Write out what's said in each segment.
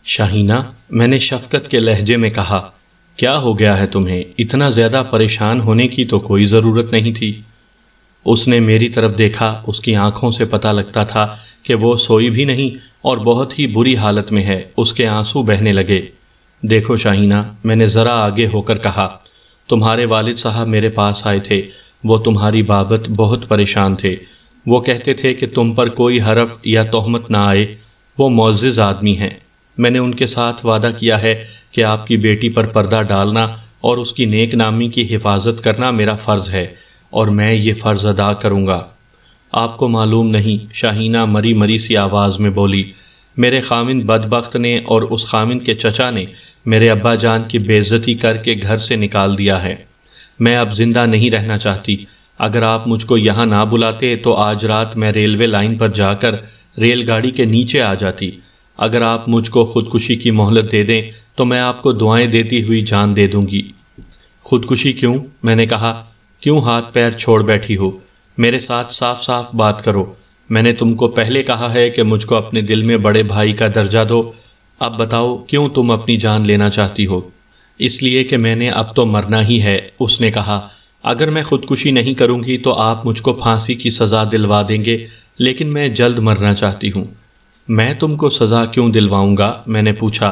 شاہینہ، میں نے شفقت کے لہجے میں کہا، کیا ہو گیا ہے تمہیں؟ اتنا زیادہ پریشان ہونے کی تو کوئی ضرورت نہیں تھی۔ اس نے میری طرف دیکھا، اس کی آنکھوں سے پتہ لگتا تھا کہ وہ سوئی بھی نہیں اور بہت ہی بری حالت میں ہے۔ اس کے آنسو بہنے لگے۔ دیکھو شاہینہ، میں نے ذرا آگے ہو کر کہا، تمہارے والد صاحب میرے پاس آئے تھے، وہ تمہاری بابت بہت پریشان تھے۔ وہ کہتے تھے کہ تم پر کوئی حرف یا تہمت نہ آئے، وہ معزز آدمی ہیں۔ میں نے ان کے ساتھ وعدہ کیا ہے کہ آپ کی بیٹی پر پردہ ڈالنا اور اس کی نیک نامی کی حفاظت کرنا میرا فرض ہے، اور میں یہ فرض ادا کروں گا۔ آپ کو معلوم نہیں، شاہینہ مری مری سی آواز میں بولی، میرے خاوند بدبخت نے اور اس خاوند کے چچا نے میرے ابا جان کی بے عزتی کر کے گھر سے نکال دیا ہے۔ میں اب زندہ نہیں رہنا چاہتی۔ اگر آپ مجھ کو یہاں نہ بلاتے تو آج رات میں ریلوے لائن پر جا کر ریل گاڑی کے نیچے آ جاتی۔ اگر آپ مجھ کو خودکشی کی مہلت دے دیں تو میں آپ کو دعائیں دیتی ہوئی جان دے دوں گی۔ خودکشی کیوں؟ میں نے کہا، کیوں ہاتھ پیر چھوڑ بیٹھی ہو؟ میرے ساتھ صاف صاف بات کرو۔ میں نے تم کو پہلے کہا ہے کہ مجھ کو اپنے دل میں بڑے بھائی کا درجہ دو۔ اب بتاؤ کیوں تم اپنی جان لینا چاہتی ہو؟ اس لیے کہ میں نے اب تو مرنا ہی ہے، اس نے کہا۔ اگر میں خودکشی نہیں کروں گی تو آپ مجھ کو پھانسی کی سزا دلوا دیں گے، لیکن میں جلد مرنا چاہتی ہوں۔ میں تم کو سزا کیوں دلواؤں گا؟ میں نے پوچھا۔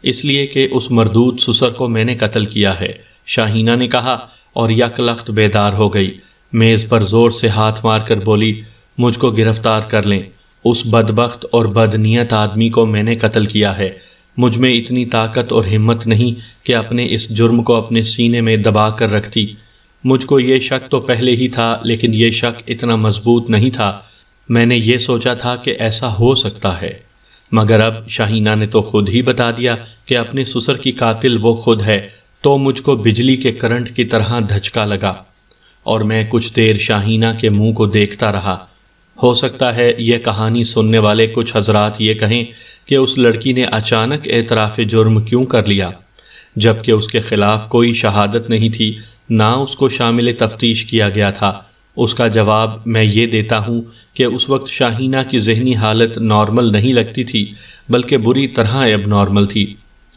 اس لیے کہ اس مردود سسر کو میں نے قتل کیا ہے، شاہینہ نے کہا، اور یک لخت بیدار ہو گئی۔ میز پر زور سے ہاتھ مار کر بولی، مجھ کو گرفتار کر لیں۔ اس بدبخت اور بدنیت آدمی کو میں نے قتل کیا ہے۔ مجھ میں اتنی طاقت اور ہمت نہیں کہ اپنے اس جرم کو اپنے سینے میں دبا کر رکھتی۔ مجھ کو یہ شک تو پہلے ہی تھا، لیکن یہ شک اتنا مضبوط نہیں تھا۔ میں نے یہ سوچا تھا کہ ایسا ہو سکتا ہے، مگر اب شاہینہ نے تو خود ہی بتا دیا کہ اپنے سسر کی قاتل وہ خود ہے، تو مجھ کو بجلی کے کرنٹ کی طرح دھچکا لگا، اور میں کچھ دیر شاہینہ کے منہ کو دیکھتا رہا۔ ہو سکتا ہے یہ کہانی سننے والے کچھ حضرات یہ کہیں کہ اس لڑکی نے اچانک اعتراف جرم کیوں کر لیا، جبکہ اس کے خلاف کوئی شہادت نہیں تھی، نہ اس کو شامل تفتیش کیا گیا تھا۔ اس کا جواب میں یہ دیتا ہوں کہ اس وقت شاہینہ کی ذہنی حالت نارمل نہیں لگتی تھی، بلکہ بری طرح اب نارمل تھی۔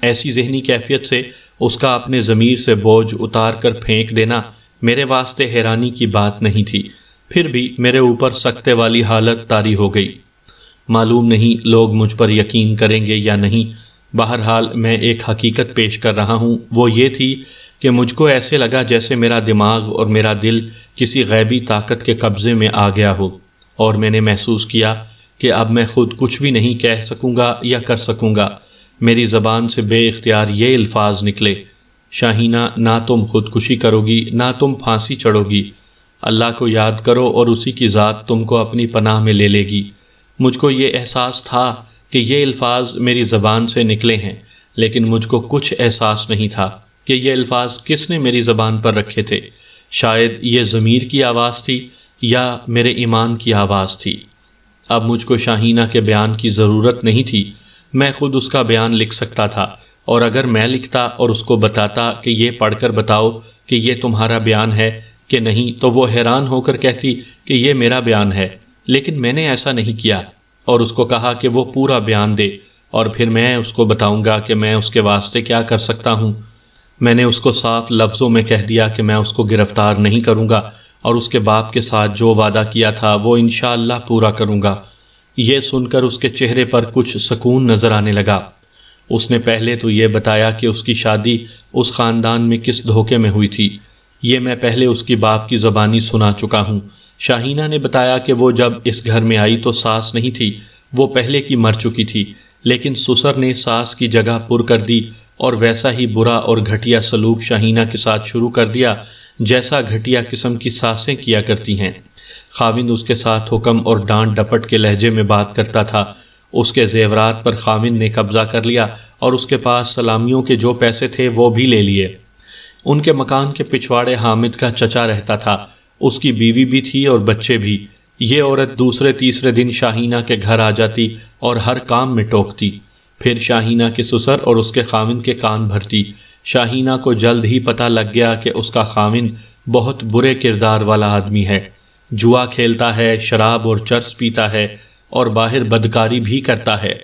ایسی ذہنی کیفیت سے اس کا اپنے ضمیر سے بوجھ اتار کر پھینک دینا میرے واسطے حیرانی کی بات نہیں تھی۔ پھر بھی میرے اوپر سکتے والی حالت طاری ہو گئی۔ معلوم نہیں لوگ مجھ پر یقین کریں گے یا نہیں، بہرحال میں ایک حقیقت پیش کر رہا ہوں۔ وہ یہ تھی کہ مجھ کو ایسے لگا جیسے میرا دماغ اور میرا دل کسی غیبی طاقت کے قبضے میں آ گیا ہو، اور میں نے محسوس کیا کہ اب میں خود کچھ بھی نہیں کہہ سکوں گا یا کر سکوں گا۔ میری زبان سے بے اختیار یہ الفاظ نکلے، شاہینہ، نہ تم خودکشی کرو گی، نہ تم پھانسی چڑھو گی۔ اللہ کو یاد کرو اور اسی کی ذات تم کو اپنی پناہ میں لے لے گی۔ مجھ کو یہ احساس تھا کہ یہ الفاظ میری زبان سے نکلے ہیں، لیکن مجھ کو کچھ احساس نہیں تھا کہ یہ الفاظ کس نے میری زبان پر رکھے تھے۔ شاید یہ ضمیر کی آواز تھی یا میرے ایمان کی آواز تھی۔ اب مجھ کو شاہینہ کے بیان کی ضرورت نہیں تھی، میں خود اس کا بیان لکھ سکتا تھا، اور اگر میں لکھتا اور اس کو بتاتا کہ یہ پڑھ کر بتاؤ کہ یہ تمہارا بیان ہے کہ نہیں، تو وہ حیران ہو کر کہتی کہ یہ میرا بیان ہے۔ لیکن میں نے ایسا نہیں کیا، اور اس کو کہا کہ وہ پورا بیان دے، اور پھر میں اس کو بتاؤں گا کہ میں اس کے واسطے کیا کر سکتا ہوں۔ میں نے اس کو صاف لفظوں میں کہہ دیا کہ میں اس کو گرفتار نہیں کروں گا، اور اس کے باپ کے ساتھ جو وعدہ کیا تھا وہ انشاءاللہ پورا کروں گا۔ یہ سن کر اس کے چہرے پر کچھ سکون نظر آنے لگا۔ اس نے پہلے تو یہ بتایا کہ اس کی شادی اس خاندان میں کس دھوکے میں ہوئی تھی۔ یہ میں پہلے اس کی باپ کی زبانی سنا چکا ہوں۔ شاہینہ نے بتایا کہ وہ جب اس گھر میں آئی تو ساس نہیں تھی، وہ پہلے کی مر چکی تھی، لیکن سسر نے ساس کی جگہ پر کر دی اور ویسا ہی برا اور گھٹیا سلوک شاہینہ کے ساتھ شروع کر دیا جیسا گھٹیا قسم کی ساسیں کیا کرتی ہیں۔ خاوند اس کے ساتھ حکم اور ڈانٹ ڈپٹ کے لہجے میں بات کرتا تھا۔ اس کے زیورات پر خاوند نے قبضہ کر لیا، اور اس کے پاس سلامیوں کے جو پیسے تھے وہ بھی لے لیے۔ ان کے مکان کے پچھواڑے حامد کا چچا رہتا تھا، اس کی بیوی بھی تھی اور بچے بھی۔ یہ عورت دوسرے تیسرے دن شاہینہ کے گھر آ جاتی اور ہر کام میں ٹوکتی، پھر شاہینہ کے سسر اور اس کے خاوند کے کان بھرتی۔ شاہینہ کو جلد ہی پتہ لگ گیا کہ اس کا خاوند بہت برے کردار والا آدمی ہے، جوا کھیلتا ہے، شراب اور چرس پیتا ہے، اور باہر بدکاری بھی کرتا ہے۔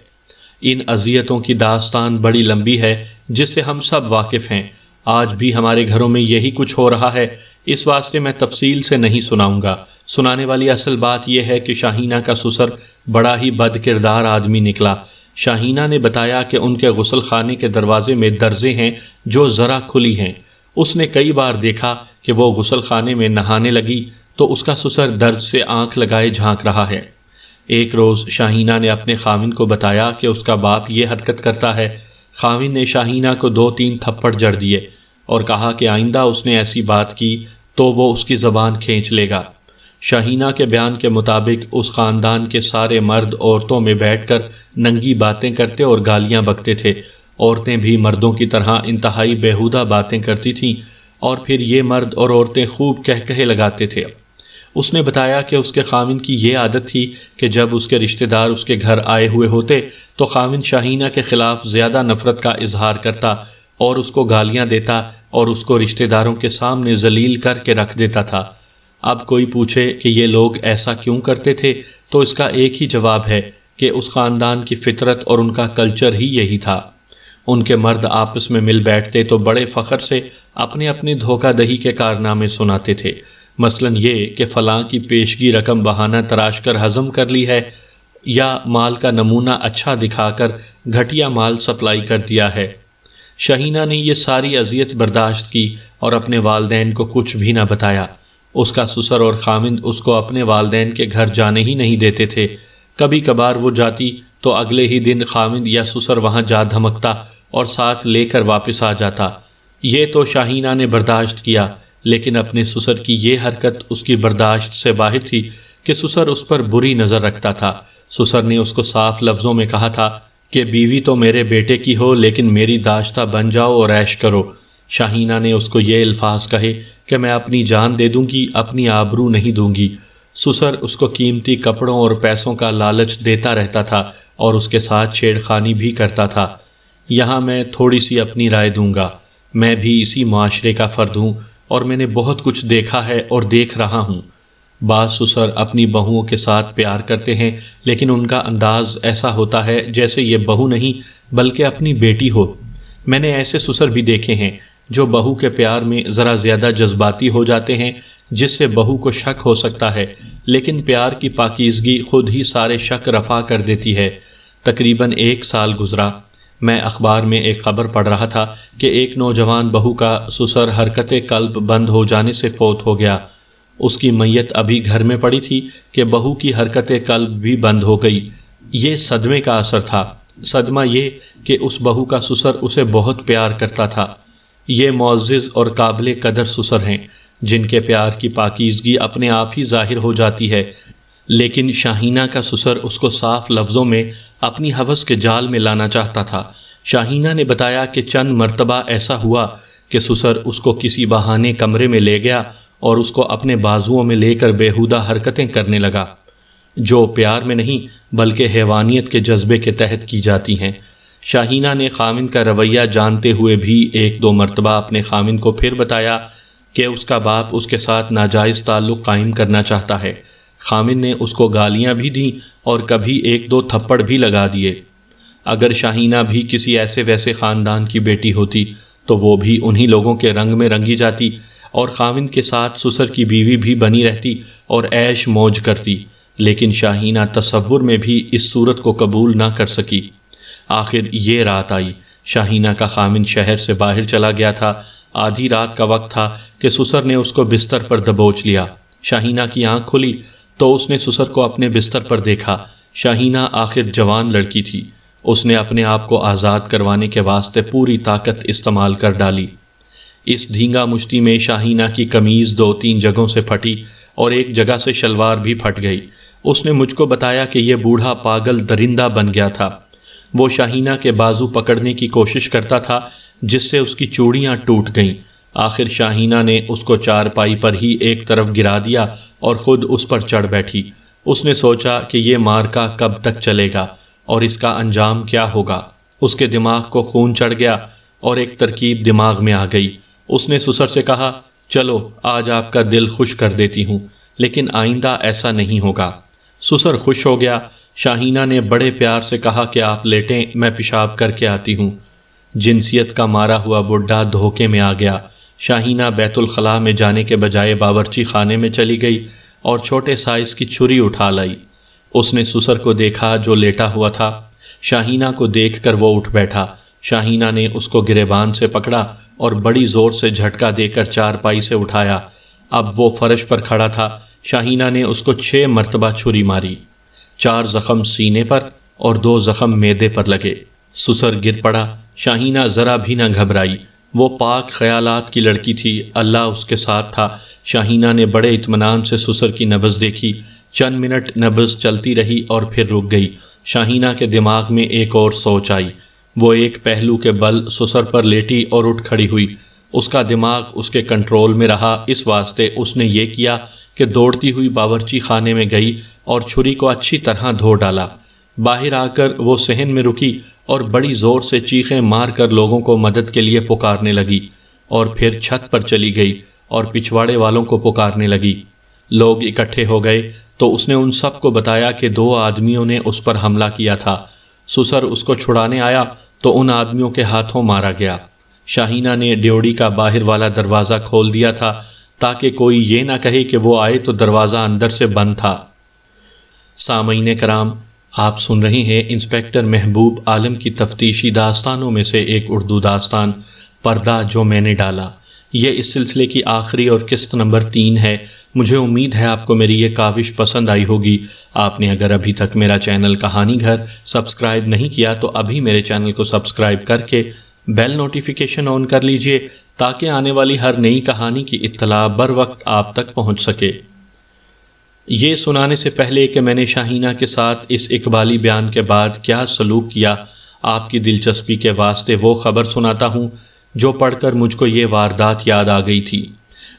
ان اذیتوں کی داستان بڑی لمبی ہے جس سے ہم سب واقف ہیں، آج بھی ہمارے گھروں میں یہی کچھ ہو رہا ہے، اس واسطے میں تفصیل سے نہیں سناؤں گا۔ سنانے والی اصل بات یہ ہے کہ شاہینہ کا سسر بڑا ہی بد کردار آدمی نکلا۔ شاہینہ نے بتایا کہ ان کے غسل خانے کے دروازے میں درزیں ہیں جو ذرا کھلی ہیں۔ اس نے کئی بار دیکھا کہ وہ غسل خانے میں نہانے لگی تو اس کا سسر درز سے آنکھ لگائے جھانک رہا ہے۔ ایک روز شاہینہ نے اپنے خاوند کو بتایا کہ اس کا باپ یہ حرکت کرتا ہے۔ خاوند نے شاہینہ کو 2-3 تھپڑ جڑ دیے اور کہا کہ آئندہ اس نے ایسی بات کی تو وہ اس کی زبان کھینچ لے گا۔ شاہینہ کے بیان کے مطابق اس خاندان کے سارے مرد عورتوں میں بیٹھ کر ننگی باتیں کرتے اور گالیاں بکتے تھے۔ عورتیں بھی مردوں کی طرح انتہائی بیہودہ باتیں کرتی تھیں اور پھر یہ مرد اور عورتیں خوب کہے لگاتے تھے۔ اس نے بتایا کہ اس کے خاوند کی یہ عادت تھی کہ جب اس کے رشتہ دار اس کے گھر آئے ہوئے ہوتے تو خاوند شاہینہ کے خلاف زیادہ نفرت کا اظہار کرتا اور اس کو گالیاں دیتا اور اس کو رشتہ داروں کے سامنے ذلیل کر کے رکھ دیتا تھا۔ اب کوئی پوچھے کہ یہ لوگ ایسا کیوں کرتے تھے تو اس کا ایک ہی جواب ہے کہ اس خاندان کی فطرت اور ان کا کلچر ہی یہی تھا۔ ان کے مرد آپس میں مل بیٹھتے تو بڑے فخر سے اپنے اپنے دھوکہ دہی کے کارنامے سناتے تھے، مثلا یہ کہ فلاں کی پیشگی رقم بہانہ تراش کر ہضم کر لی ہے، یا مال کا نمونہ اچھا دکھا کر گھٹیا مال سپلائی کر دیا ہے۔ شاہینہ نے یہ ساری اذیت برداشت کی اور اپنے والدین کو کچھ بھی نہ بتایا۔ اس کا سسر اور خاوند اس کو اپنے والدین کے گھر جانے ہی نہیں دیتے تھے۔ کبھی کبھار وہ جاتی تو اگلے ہی دن خاوند یا سسر وہاں جا دھمکتا اور ساتھ لے کر واپس آ جاتا۔ یہ تو شاہینہ نے برداشت کیا، لیکن اپنے سسر کی یہ حرکت اس کی برداشت سے باہر تھی کہ سسر اس پر بری نظر رکھتا تھا۔ سسر نے اس کو صاف لفظوں میں کہا تھا کہ بیوی تو میرے بیٹے کی ہو لیکن میری داشتہ بن جاؤ اور عیش کرو۔ شاہینہ نے اس کو یہ الفاظ کہے کہ میں اپنی جان دے دوں گی، اپنی آبرو نہیں دوں گی۔ سسر اس کو قیمتی کپڑوں اور پیسوں کا لالچ دیتا رہتا تھا اور اس کے ساتھ چھیڑ خانی بھی کرتا تھا۔ یہاں میں تھوڑی سی اپنی رائے دوں گا۔ میں بھی اسی معاشرے کا فرد ہوں اور میں نے بہت کچھ دیکھا ہے اور دیکھ رہا ہوں۔ بعض سسر اپنی بہوؤں کے ساتھ پیار کرتے ہیں لیکن ان کا انداز ایسا ہوتا ہے جیسے یہ بہو نہیں بلکہ اپنی بیٹی ہو۔ میں نے ایسے سسر بھی دیکھے ہیں جو بہو کے پیار میں ذرا زیادہ جذباتی ہو جاتے ہیں، جس سے بہو کو شک ہو سکتا ہے، لیکن پیار کی پاکیزگی خود ہی سارے شک رفع کر دیتی ہے۔ تقریباً 1 سال گزرا۔ میں اخبار میں ایک خبر پڑھ رہا تھا کہ ایک نوجوان بہو کا سسر حرکت قلب بند ہو جانے سے فوت ہو گیا۔ اس کی میت ابھی گھر میں پڑی تھی کہ بہو کی حرکت قلب بھی بند ہو گئی۔ یہ صدمے کا اثر تھا۔ صدمہ یہ کہ اس بہو کا سسر اسے بہت پیار کرتا تھا۔ یہ معزز اور قابل قدر سسر ہیں جن کے پیار کی پاکیزگی اپنے آپ ہی ظاہر ہو جاتی ہے، لیکن شاہینہ کا سسر اس کو صاف لفظوں میں اپنی ہوس کے جال میں لانا چاہتا تھا۔ شاہینہ نے بتایا کہ چند مرتبہ ایسا ہوا کہ سسر اس کو کسی بہانے کمرے میں لے گیا اور اس کو اپنے بازوؤں میں لے کر بیہودہ حرکتیں کرنے لگا، جو پیار میں نہیں بلکہ حیوانیت کے جذبے کے تحت کی جاتی ہیں۔ شاہینہ نے خاوند کا رویہ جانتے ہوئے بھی 1-2 مرتبہ اپنے خاوند کو پھر بتایا کہ اس کا باپ اس کے ساتھ ناجائز تعلق قائم کرنا چاہتا ہے۔ خاوند نے اس کو گالیاں بھی دیں اور کبھی 1-2 تھپڑ بھی لگا دیے۔ اگر شاہینہ بھی کسی ایسے ویسے خاندان کی بیٹی ہوتی تو وہ بھی انہی لوگوں کے رنگ میں رنگی جاتی اور خاوند کے ساتھ سسر کی بیوی بھی بنی رہتی اور عیش موج کرتی، لیکن شاہینہ تصور میں بھی اس صورت کو قبول نہ کر سکی۔ آخر یہ رات آئی۔ شاہینہ کا خاوند شہر سے باہر چلا گیا تھا۔ آدھی رات کا وقت تھا کہ سسر نے اس کو بستر پر دبوچ لیا۔ شاہینہ کی آنکھ کھلی تو اس نے سسر کو اپنے بستر پر دیکھا۔ شاہینہ آخر جوان لڑکی تھی۔ اس نے اپنے آپ کو آزاد کروانے کے واسطے پوری طاقت استعمال کر ڈالی۔ اس دھینگا مشتی میں شاہینہ کی قمیض 2-3 جگہوں سے پھٹی اور ایک جگہ سے شلوار بھی پھٹ گئی۔ اس نے مجھ کو بتایا کہ یہ بوڑھا پاگل درندہ بن گیا تھا۔ وہ شاہینہ کے بازو پکڑنے کی کوشش کرتا تھا جس سے اس کی چوڑیاں ٹوٹ گئیں۔ آخر شاہینہ نے اس کو چارپائی پر ہی ایک طرف گرا دیا اور خود اس پر چڑھ بیٹھی۔ اس نے سوچا کہ یہ مارکا کب تک چلے گا اور اس کا انجام کیا ہوگا۔ اس کے دماغ کو خون چڑھ گیا اور ایک ترکیب دماغ میں آ گئی۔ اس نے سسر سے کہا، چلو آج آپ کا دل خوش کر دیتی ہوں، لیکن آئندہ ایسا نہیں ہوگا۔ سسر خوش ہو گیا شاہینہ نے بڑے پیار سے کہا کہ آپ لیٹیں، میں پیشاب کر کے آتی ہوں۔ جنسیت کا مارا ہوا بڈھا دھوکے میں آ گیا۔ شاہینہ بیت الخلاء میں جانے کے بجائے باورچی خانے میں چلی گئی اور چھوٹے سائز کی چھری اٹھا لائی۔ اس نے سسر کو دیکھا جو لیٹا ہوا تھا۔ شاہینہ کو دیکھ کر وہ اٹھ بیٹھا۔ شاہینہ نے اس کو گریبان سے پکڑا اور بڑی زور سے جھٹکا دے کر چارپائی سے اٹھایا۔ اب وہ فرش پر کھڑا تھا۔ شاہینہ نے اس کو 6 مرتبہ چھری ماری۔ 4 زخم سینے پر اور 2 زخم معدے پر لگے۔ سسر گر پڑا۔ شاہینہ ذرا بھی نہ گھبرائی۔ وہ پاک خیالات کی لڑکی تھی، اللہ اس کے ساتھ تھا۔ شاہینہ نے بڑے اطمینان سے سسر کی نبض دیکھی۔ چند منٹ نبض چلتی رہی اور پھر رک گئی۔ شاہینہ کے دماغ میں ایک اور سوچ آئی۔ وہ ایک پہلو کے بل سسر پر لیٹی اور اٹھ کھڑی ہوئی۔ اس کا دماغ اس کے کنٹرول میں رہا، اس واسطے اس نے یہ کیا کہ دوڑتی ہوئی باورچی خانے میں گئی اور چھری کو اچھی طرح دھو ڈالا۔ باہر آ کر وہ صحن میں رکی اور بڑی زور سے چیخیں مار کر لوگوں کو مدد کے لیے پکارنے لگی، اور پھر چھت پر چلی گئی اور پچھواڑے والوں کو پکارنے لگی۔ لوگ اکٹھے ہو گئے تو اس نے ان سب کو بتایا کہ 2 آدمیوں نے اس پر حملہ کیا تھا۔ سسر اس کو چھڑانے آیا تو ان آدمیوں کے ہاتھوں مارا گیا۔ شاہینہ نے ڈیوڑی کا باہر والا دروازہ کھول دیا تھا تاکہ کوئی یہ نہ کہے کہ وہ آئے تو دروازہ اندر سے بند تھا۔ سامعین کرام، آپ سن رہے ہیں انسپکٹر محبوب عالم کی تفتیشی داستانوں میں سے ایک اردو داستان پردہ جو میں نے ڈالا۔ یہ اس سلسلے کی آخری اور قسط نمبر 3 ہے۔ مجھے امید ہے آپ کو میری یہ کاوش پسند آئی ہوگی۔ آپ نے اگر ابھی تک میرا چینل کہانی گھر سبسکرائب نہیں کیا تو ابھی میرے چینل کو سبسکرائب کر کے بیل نوٹیفیکیشن آن کر لیجئے تاکہ آنے والی ہر نئی کہانی کی اطلاع بر وقت آپ تک پہنچ سکے۔ یہ سنانے سے پہلے کہ میں نے شاہینہ کے ساتھ اس اقبالی بیان کے بعد کیا سلوک کیا، آپ کی دلچسپی کے واسطے وہ خبر سناتا ہوں جو پڑھ کر مجھ کو یہ واردات یاد آ گئی تھی۔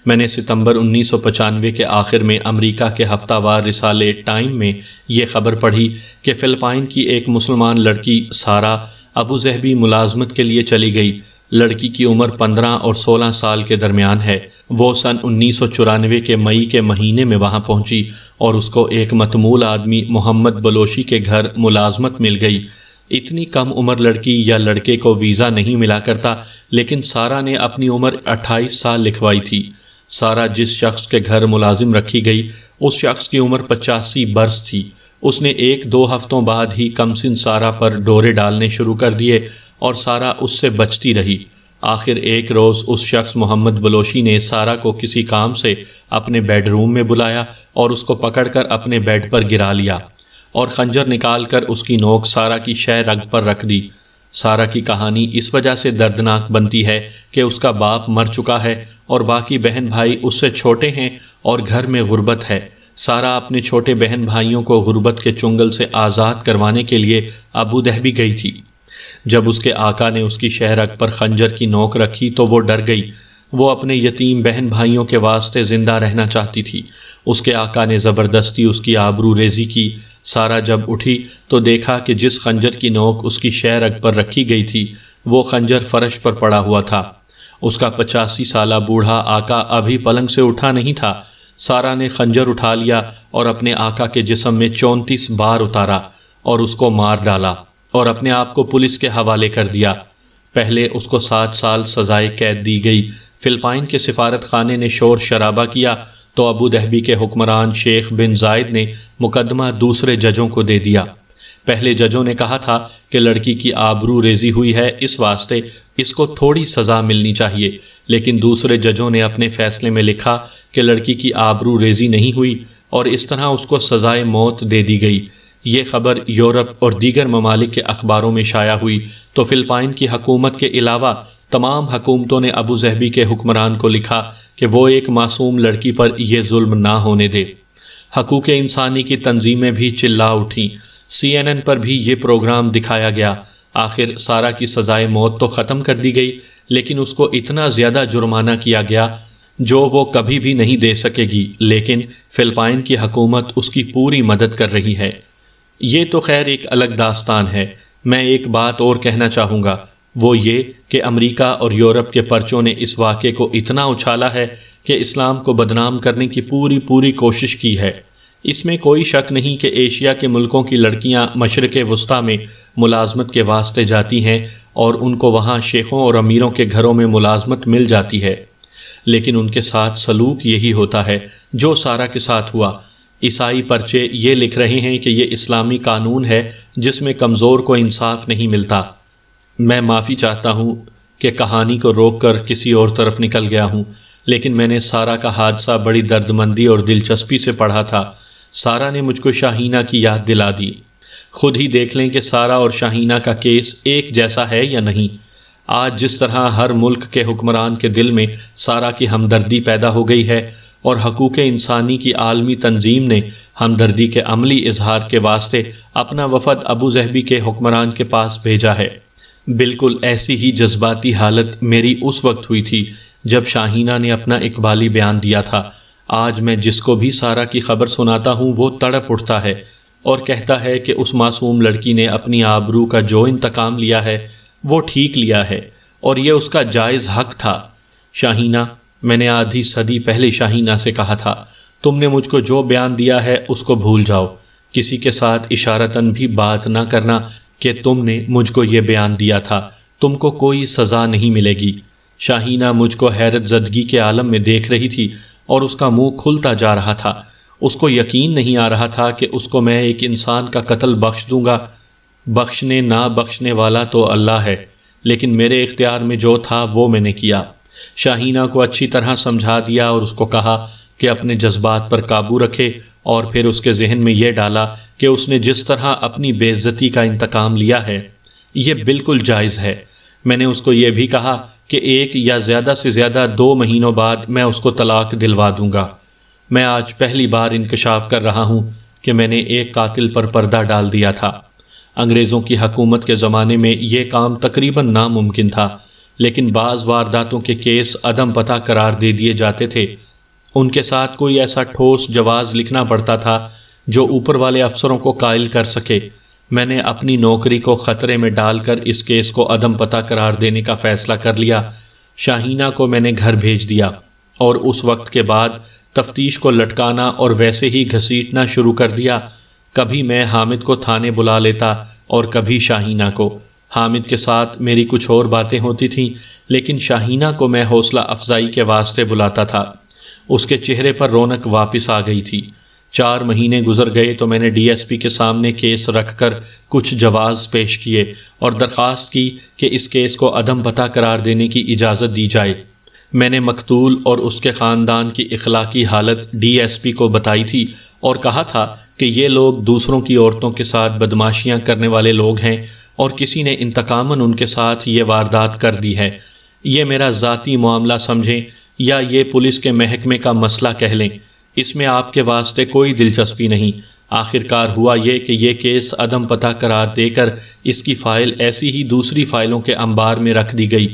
میں نے ستمبر 1995 کے آخر میں امریکہ کے ہفتہ وار رسالے ٹائم میں یہ خبر پڑھی کہ فلپائن کی ایک مسلمان لڑکی سارہ ابوظہبی ملازمت کے لیے چلی گئی۔ لڑکی کی عمر 15 اور 16 سال کے درمیان ہے۔ وہ سن 1994 کے مئی کے مہینے میں وہاں پہنچی اور اس کو ایک متمول آدمی محمد بلوچی کے گھر ملازمت مل گئی۔ اتنی کم عمر لڑکی یا لڑکے کو ویزا نہیں ملا کرتا، لیکن سارہ نے اپنی عمر 28 سال لکھوائی تھی۔ سارہ جس شخص کے گھر ملازم رکھی گئی اس شخص کی عمر 85 برس تھی۔ اس نے 1-2 ہفتوں بعد ہی کمسن سارہ پر ڈورے ڈالنے شروع کر دیے اور سارہ اس سے بچتی رہی۔ آخر ایک روز اس شخص محمد بلوچی نے سارہ کو کسی کام سے اپنے بیڈ روم میں بلایا اور اس کو پکڑ کر اپنے بیڈ پر گرا لیا اور خنجر نکال کر اس کی نوک سارہ کی شہ رگ پر رکھ دی۔ سارہ کی کہانی اس وجہ سے دردناک بنتی ہے کہ اس کا باپ مر چکا ہے اور باقی بہن بھائی اس سے چھوٹے ہیں اور گھر میں غربت ہے۔ سارہ اپنے چھوٹے بہن بھائیوں کو غربت کے چنگل سے آزاد کروانے کے لیے ابوظہبی گئی تھی۔ جب اس کے آقا نے اس کی شہ رگ پر خنجر کی نوک رکھی تو وہ ڈر گئی۔ وہ اپنے یتیم بہن بھائیوں کے واسطے زندہ رہنا چاہتی تھی۔ اس کے آقا نے زبردستی اس کی آبرو ریزی کی۔ سارہ جب اٹھی تو دیکھا کہ جس خنجر کی نوک اس کی شہ رگ پر رکھی گئی تھی وہ خنجر فرش پر پڑا ہوا تھا۔ اس کا 85 سالہ بوڑھا آقا ابھی پلنگ سے اٹھا نہیں تھا۔ سارہ نے خنجر اٹھا لیا اور اپنے آقا کے جسم میں 34 بار اتارا اور اس کو مار ڈالا اور اپنے آپ کو پولیس کے حوالے کر دیا۔ پہلے اس کو 7 سال سزائے قید دی گئی۔ فلپائن کے سفارت خانے نے شور شرابہ کیا تو ابوظہبی کے حکمران شیخ بن زائد نے مقدمہ دوسرے ججوں کو دے دیا۔ پہلے ججوں نے کہا تھا کہ لڑکی کی آبرو ریزی ہوئی ہے، اس واسطے اس کو تھوڑی سزا ملنی چاہیے، لیکن دوسرے ججوں نے اپنے فیصلے میں لکھا کہ لڑکی کی آبرو ریزی نہیں ہوئی اور اس طرح اس کو سزائے موت دے دی گئی۔ یہ خبر یورپ اور دیگر ممالک کے اخباروں میں شائع ہوئی تو فلپائن کی حکومت کے علاوہ تمام حکومتوں نے ابوظہبی کے حکمران کو لکھا کہ وہ ایک معصوم لڑکی پر یہ ظلم نہ ہونے دے۔ حقوق انسانی کی تنظیمیں بھی چلا اٹھیں۔ CNN پر بھی یہ پروگرام دکھایا گیا۔ آخر سارہ کی سزائے موت تو ختم کر دی گئی، لیکن اس کو اتنا زیادہ جرمانہ کیا گیا جو وہ کبھی بھی نہیں دے سکے گی، لیکن فلپائن کی حکومت اس کی پوری مدد کر رہی ہے۔ یہ تو خیر ایک الگ داستان ہے۔ میں ایک بات اور کہنا چاہوں گا، وہ یہ کہ امریکہ اور یورپ کے پرچوں نے اس واقعے کو اتنا اچھالا ہے کہ اسلام کو بدنام کرنے کی پوری کوشش کی ہے۔ اس میں کوئی شک نہیں کہ ایشیا کے ملکوں کی لڑکیاں مشرق وسطیٰ میں ملازمت کے واسطے جاتی ہیں اور ان کو وہاں شیخوں اور امیروں کے گھروں میں ملازمت مل جاتی ہے، لیکن ان کے ساتھ سلوک یہی ہوتا ہے جو سارہ کے ساتھ ہوا۔ عیسائی پرچے یہ لکھ رہے ہیں کہ یہ اسلامی قانون ہے جس میں کمزور کو انصاف نہیں ملتا۔ میں معافی چاہتا ہوں کہ کہانی کو روک کر کسی اور طرف نکل گیا ہوں، لیکن میں نے سارہ کا حادثہ بڑی دردمندی اور دلچسپی سے پڑھا تھا۔ سارہ نے مجھ کو شاہینہ کی یاد دلا دی۔ خود ہی دیکھ لیں کہ سارہ اور شاہینہ کا کیس ایک جیسا ہے یا نہیں۔ آج جس طرح ہر ملک کے حکمران کے دل میں سارہ کی ہمدردی پیدا ہو گئی ہے اور حقوق انسانی کی عالمی تنظیم نے ہمدردی کے عملی اظہار کے واسطے اپنا وفد ابو ظہبی کے حکمران کے پاس بھیجا ہے، بالکل ایسی ہی جذباتی حالت میری اس وقت ہوئی تھی جب شاہینہ نے اپنا اقبالی بیان دیا تھا۔ آج میں جس کو بھی سارہ کی خبر سناتا ہوں وہ تڑپ اٹھتا ہے اور کہتا ہے کہ اس معصوم لڑکی نے اپنی آبرو کا جو انتقام لیا ہے وہ ٹھیک لیا ہے اور یہ اس کا جائز حق تھا۔ شاہینہ، میں نے آدھی صدی پہلے شاہینہ سے کہا تھا، تم نے مجھ کو جو بیان دیا ہے اس کو بھول جاؤ، کسی کے ساتھ اشارتاً بھی بات نہ کرنا کہ تم نے مجھ کو یہ بیان دیا تھا، تم کو کوئی سزا نہیں ملے گی۔ شاہینہ مجھ کو حیرت زدگی کے عالم میں دیکھ رہی تھی اور اس کا منہ کھلتا جا رہا تھا۔ اس کو یقین نہیں آ رہا تھا کہ اس کو میں ایک انسان کا قتل بخش دوں گا۔ بخشنے نہ بخشنے والا تو اللہ ہے، لیکن میرے اختیار میں جو تھا وہ میں نے کیا۔ شاہینہ کو اچھی طرح سمجھا دیا اور اس کو کہا کہ اپنے جذبات پر قابو رکھے، اور پھر اس کے ذہن میں یہ ڈالا کہ اس نے جس طرح اپنی بے عزتی کا انتقام لیا ہے یہ بالکل جائز ہے۔ میں نے اس کو یہ بھی کہا کہ 1 یا زیادہ سے زیادہ 2 مہینوں بعد میں اس کو طلاق دلوا دوں گا۔ میں آج پہلی بار انکشاف کر رہا ہوں کہ میں نے ایک قاتل پر پردہ ڈال دیا تھا۔ انگریزوں کی حکومت کے زمانے میں یہ کام تقریباً ناممکن تھا، لیکن بعض وارداتوں کے کیس عدم پتہ قرار دے دیے جاتے تھے۔ ان کے ساتھ کوئی ایسا ٹھوس جواز لکھنا پڑتا تھا جو اوپر والے افسروں کو قائل کر سکے۔ میں نے اپنی نوکری کو خطرے میں ڈال کر اس کیس کو عدم پتہ قرار دینے کا فیصلہ کر لیا۔ شاہینہ کو میں نے گھر بھیج دیا اور اس وقت کے بعد تفتیش کو لٹکانا اور ویسے ہی گھسیٹنا شروع کر دیا۔ کبھی میں حامد کو تھانے بلا لیتا اور کبھی شاہینہ کو۔ حامد کے ساتھ میری کچھ اور باتیں ہوتی تھیں، لیکن شاہینہ کو میں حوصلہ افزائی کے واسطے بلاتا تھا۔ اس کے چہرے پر رونق واپس آ گئی تھی۔ 4 مہینے گزر گئے تو میں نے ڈی ایس پی کے سامنے کیس رکھ کر کچھ جواز پیش کیے اور درخواست کی کہ اس کیس کو عدم پتہ قرار دینے کی اجازت دی جائے۔ میں نے مقتول اور اس کے خاندان کی اخلاقی حالت ڈی ایس پی کو بتائی تھی اور کہا تھا کہ یہ لوگ دوسروں کی عورتوں کے ساتھ بدماشیاں کرنے والے لوگ ہیں اور کسی نے انتقاماً ان کے ساتھ یہ واردات کر دی ہے۔ یہ میرا ذاتی معاملہ سمجھیں یا یہ پولیس کے محکمے کا مسئلہ کہہ لیں، اس میں آپ کے واسطے کوئی دلچسپی نہیں۔ آخرکار ہوا یہ کہ یہ کیس عدم پتہ قرار دے کر اس کی فائل ایسی ہی دوسری فائلوں کے انبار میں رکھ دی گئی۔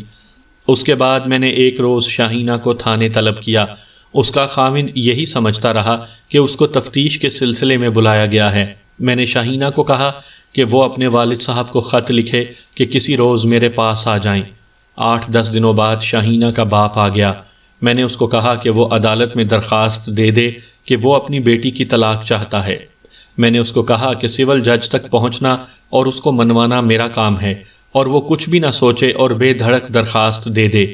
اس کے بعد میں نے ایک روز شاہینہ کو تھانے طلب کیا۔ اس کا خاوند یہی سمجھتا رہا کہ اس کو تفتیش کے سلسلے میں بلایا گیا ہے۔ میں نے شاہینہ کو کہا کہ وہ اپنے والد صاحب کو خط لکھے کہ کسی روز میرے پاس آ جائیں۔ 8-10 دنوں بعد شاہینہ کا باپ آ گیا۔ میں نے اس کو کہا کہ وہ عدالت میں درخواست دے دے کہ وہ اپنی بیٹی کی طلاق چاہتا ہے۔ میں نے اس کو کہا کہ سول جج تک پہنچنا اور اس کو منوانا میرا کام ہے اور وہ کچھ بھی نہ سوچے اور بے دھڑک درخواست دے دے۔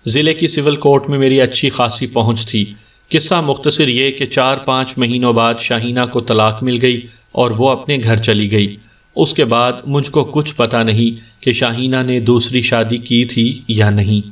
ضلع کی سول کورٹ میں میری اچھی خاصی پہنچ تھی۔ قصہ مختصر یہ کہ 4-5 مہینوں بعد شاہینہ کو طلاق مل گئی اور وہ اپنے گھر چلی گئی۔ اس کے بعد مجھ کو کچھ پتہ نہیں کہ شاہینہ نے دوسری شادی کی تھی یا نہیں۔